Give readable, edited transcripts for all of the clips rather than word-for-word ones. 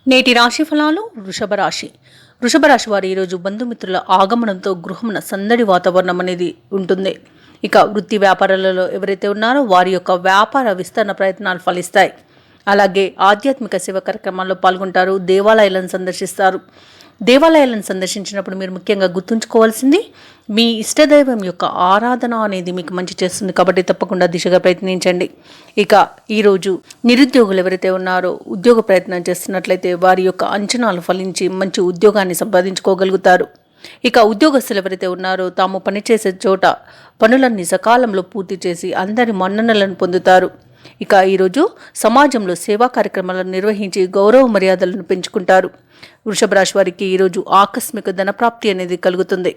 నేటి రాశి ఫలాలు వృషభ రాశి. వృషభ రాశి వారు ఈరోజు బంధుమిత్రుల ఆగమనంతో గృహమున సందడి వాతావరణం అనేది ఉంటుంది. ఇక వృత్తి వ్యాపారాలలో ఎవరైతే ఉన్నారో వారి యొక్క వ్యాపార విస్తరణ ప్రయత్నాలు ఫలిస్తాయి. అలాగే ఆధ్యాత్మిక సేవ కార్యక్రమాల్లో పాల్గొంటారు. దేవాలయాలను సందర్శిస్తారు. దేవాలయాలను సందర్శించినప్పుడు మీరు ముఖ్యంగా గుర్తుంచుకోవాల్సింది మీ ఇష్టదైవం యొక్క ఆరాధన అనేది మీకు మంచి చేస్తుంది. కాబట్టి తప్పకుండా దిశగా ప్రయత్నించండి. ఇక ఈరోజు నిరుద్యోగులు ఎవరైతే ఉన్నారో ఉద్యోగ ప్రయత్నం చేస్తున్నట్లయితే వారి యొక్క అంచనాలు ఫలించి మంచి ఉద్యోగాన్ని సంపాదించుకోగలుగుతారు. ఇక ఉద్యోగస్తులు ఎవరైతే ఉన్నారో తాము పనిచేసే చోట పనులన్నీ సకాలంలో పూర్తి చేసి అందరి మన్ననలను పొందుతారు. ఇక ఈరోజు సమాజంలో సేవా కార్యక్రమాలను నిర్వహించి గౌరవ మర్యాదలను పెంచుకుంటారు. వృషభ రాశి వారికి ఈరోజు ఆకస్మిక ధనప్రాప్తి అనేది కలుగుతుంది.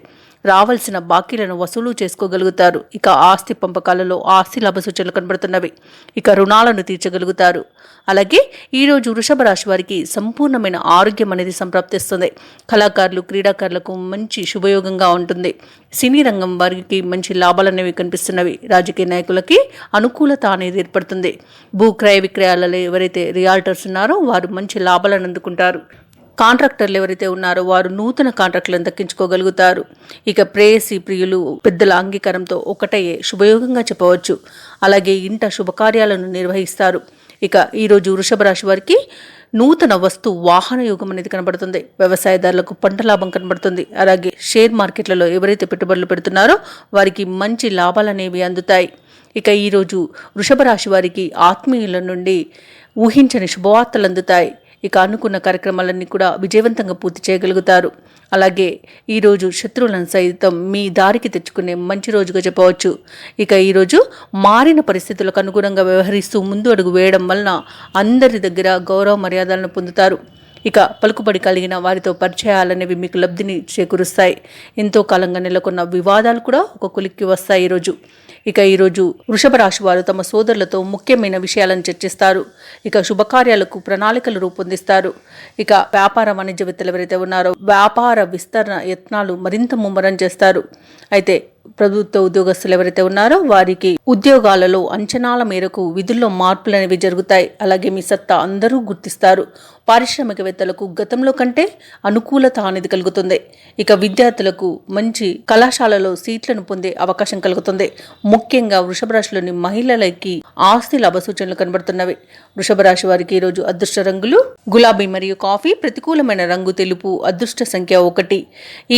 రావాల్సిన బాకీలను వసూలు చేసుకోగలుగుతారు. ఇక ఆస్తి పంపకాలలో ఆస్తి లాభ సూచనలు కనబడుతున్నవి. ఇక రుణాలను తీర్చగలుగుతారు. అలాగే ఈరోజు వృషభ రాశి వారికి సంపూర్ణమైన ఆరోగ్యం అనేది సంప్రాప్తిస్తుంది. కళాకారులు క్రీడాకారులకు మంచి శుభయోగంగా ఉంటుంది. సినీ రంగం వారికి మంచి లాభాలు అనేవి కనిపిస్తున్నవి. రాజకీయ నాయకులకి అనుకూలత అనేది ఏర్పడుతుంది. భూ క్రయ విక్రయాలలో ఎవరైతే రియాల్టర్స్ ఉన్నారో వారు మంచి లాభాలను అందుకుంటారు. కాంట్రాక్టర్లు ఎవరైతే ఉన్నారో వారు నూతన కాంట్రాక్టులను దక్కించుకోగలుగుతారు. ఇక ప్రేయసి ప్రియులు పెద్దల అంగీకారంతో ఒకటయ్యే శుభయోగంగా చెప్పవచ్చు. అలాగే ఇంట శుభకార్యాలను నిర్వహిస్తారు. ఇక ఈరోజు వృషభ రాశి వారికి నూతన వస్తు వాహన యోగం అనేది కనబడుతుంది. వ్యవసాయదారులకు పంట లాభం కనబడుతుంది. అలాగే షేర్ మార్కెట్లలో ఎవరైతే పెట్టుబడులు పెడుతున్నారో వారికి మంచి లాభాలు అనేవి అందుతాయి. ఇక ఈరోజు వృషభ రాశి వారికి ఆత్మీయుల నుండి ఊహించని శుభవార్తలు అందుతాయి. ఇక అనుకున్న కార్యక్రమాలన్నీ కూడా విజయవంతంగా పూర్తి చేయగలుగుతారు. అలాగే ఈరోజు శత్రువులను సైతం మీ దారికి తెచ్చుకునే మంచి రోజుగా చెప్పవచ్చు. ఇక ఈరోజు మారిన పరిస్థితులకు అనుగుణంగా వ్యవహరిస్తూ ముందు అడుగు వేయడం వలన అందరి దగ్గర గౌరవ మర్యాదలను పొందుతారు. ఇక పలుకుబడి కలిగిన వారితో పరిచయాలనేవి మీకు లబ్ధిని చేకూరుస్తాయి. ఎంతో కాలంగా నెలకొన్న వివాదాలు కూడా ఒక కొలిక్కి వస్తాయి ఈరోజు. ఇక ఈరోజు వృషభ రాశి వారు తమ సోదరులతో ముఖ్యమైన విషయాలను చర్చిస్తారు. ఇక శుభకార్యాలకు ప్రణాళికలు రూపొందిస్తారు. ఇక వ్యాపార వాణిజ్యవేత్తలు ఎవరైతే ఉన్నారో వ్యాపార విస్తరణ యత్నాలు మరింత ముమ్మరం చేస్తారు. అయితే ప్రభుత్వ ఉద్యోగస్తులు ఎవరైతే ఉన్నారో వారికి ఉద్యోగాలలో అంచనాల మేరకు విధుల్లో మార్పులు అనేవి జరుగుతాయి. అలాగే మీ సత్తా అందరూ గుర్తిస్తారు. పారిశ్రామికవేత్తలకు గతంలో కంటే అనుకూలత అనేది కలుగుతుంది. ఇక విద్యార్థులకు మంచి కళాశాలలో సీట్లను పొందే అవకాశం కలుగుతుంది. ముఖ్యంగా వృషభ రాశిలోని మహిళలకి ఆస్తి లాభ సూచనలు కనబడుతున్నవి. వృషభ రాశి వారికి ఈరోజు అదృష్ట రంగులు గులాబీ మరియు కాఫీ. ప్రతికూలమైన రంగు తెలుపు. అదృష్ట సంఖ్య 1.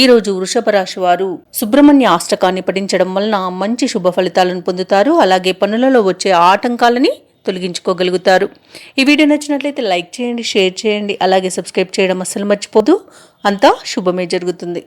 ఈరోజు వృషభ రాశి వారు సుబ్రహ్మణ్య అష్టకాన్ని పఠించడం వలన మంచి శుభ ఫలితాలను పొందుతారు. అలాగే పనులలో వచ్చే ఆటంకాలని తొలగించుకోగలుగుతారు. ఈ వీడియో నచ్చినట్లయితే లైక్ చేయండి, షేర్ చేయండి, అలాగే సబ్స్క్రైబ్ చేయడం అస్సలు మర్చిపోదు. అంతా శుభమే జరుగుతుంది.